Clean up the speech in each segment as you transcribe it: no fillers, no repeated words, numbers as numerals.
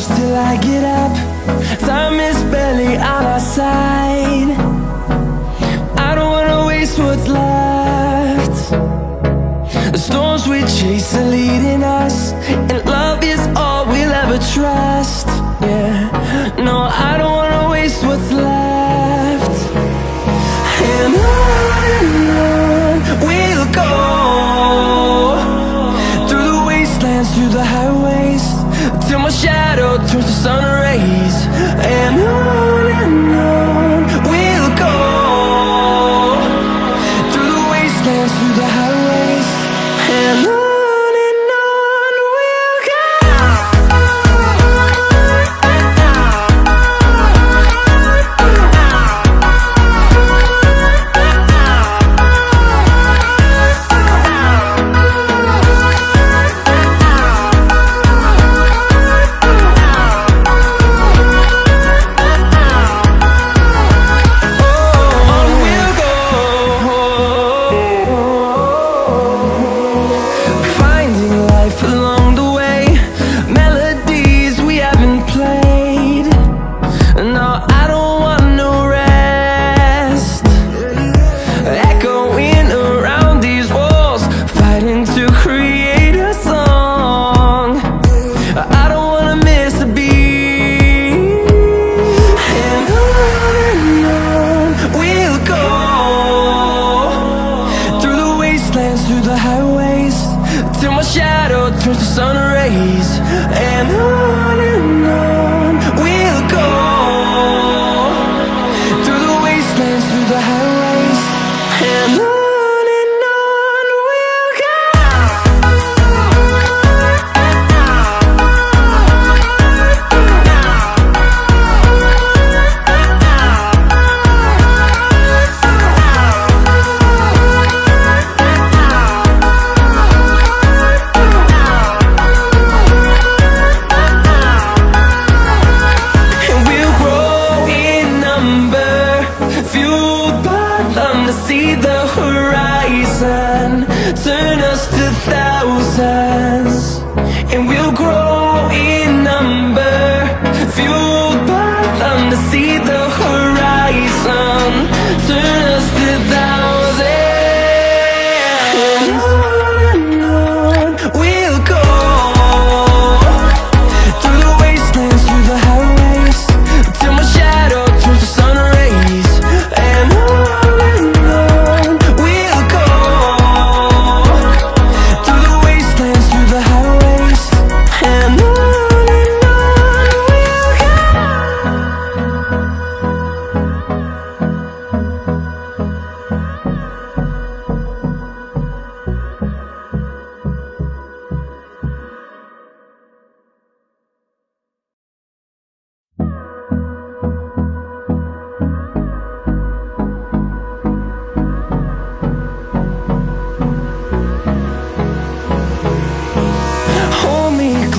close till I get up. Time is barely on our side. I don't wanna waste what's left. The storms we chase are leading us, and love is all we'll ever trust. Yeah, no, I don't wanna waste what's left. And on we'll go, through the wastelands, through the highways, till my shadow turns to sun rays. And on we'll go, through the wastelands, through the highways, and on we'll go. Through the highways, till my shadow turns to sun rays. And on we'll go, through the wastelands, through the highways, and on we'll go. See the horizon, turn us to thousands, and we'll grow in number, fueled by them. To see the horizon, turn us to thousands, and on we'll go, through the wastelands, through the highways, till my shadow turns to sun rays. And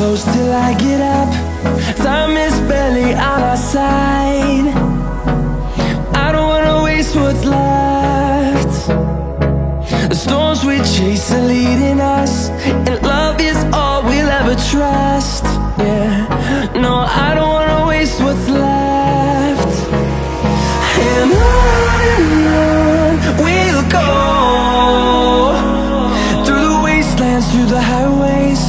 close till I get up. Time is barely on our side. I don't wanna waste what's left. The storms we chase are leading us, and love is all we'll ever trust. Yeah, no, I don't wanna waste what's left. And on we'll go, through the wastelands, through the highways,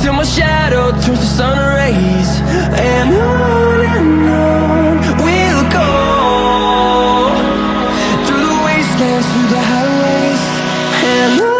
till my shadow turns to sun rays. And on we'll go, through the wastelands, through the highways, and on.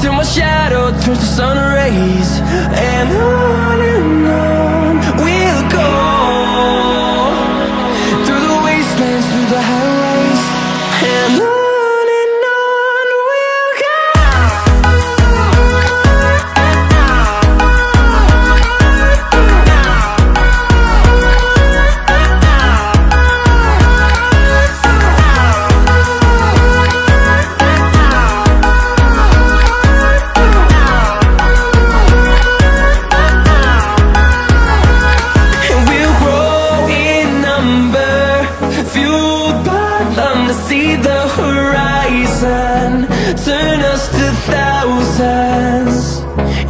till my shadow turns to sun rays. And on we'll go, through the wastelands, through the highways. And on we'll go. See the horizon turn us to thousands,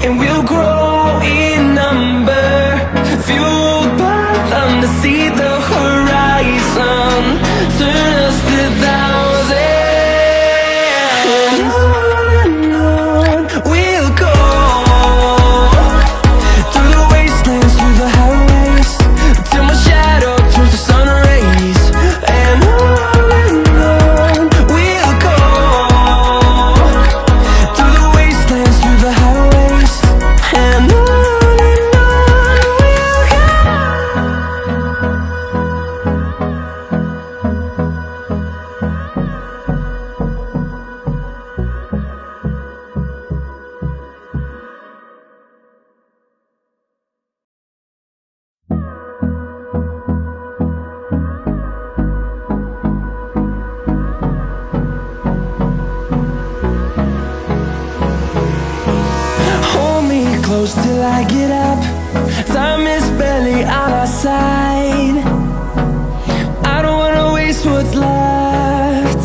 and we'll grow in number, fueled by them to see the horizon turn us to thousands. And on we'll go, through the wastelands, through the highways, till my shadow turns to sun rays. And on close till I get up. Time is barely on our side. I don't wanna waste what's left.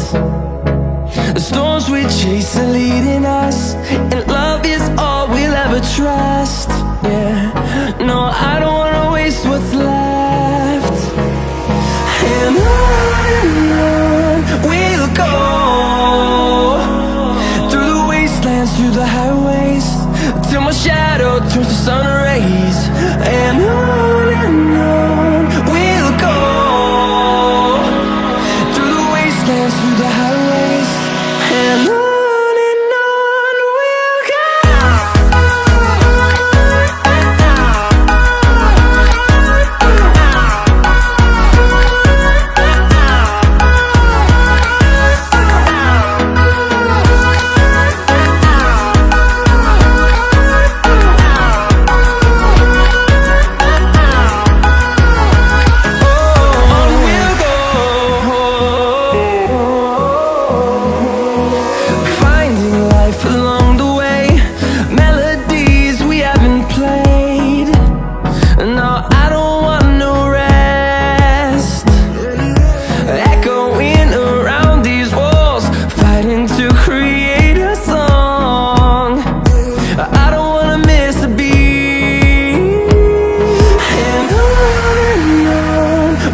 The storms we chase are leading us, and love is all we'll ever trust. Yeah, no, I don't wanna waste what's left. And on we'll go, through the wastelands, through the highways, till my shadow turns to sun rays. And on we'll go, through the wastelands, through the highways. And on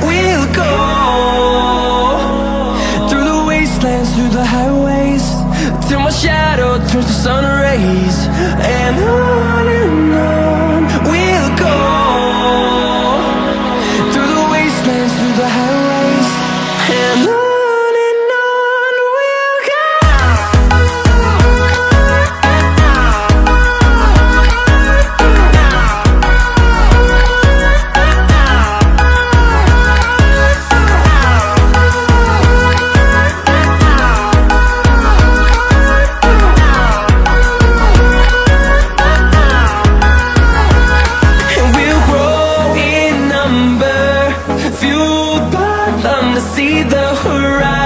we'll go. Through the highways, till my shadow turns to sun rays. And on we'll go, through the wastelands, through the highways. And on. See the horizon.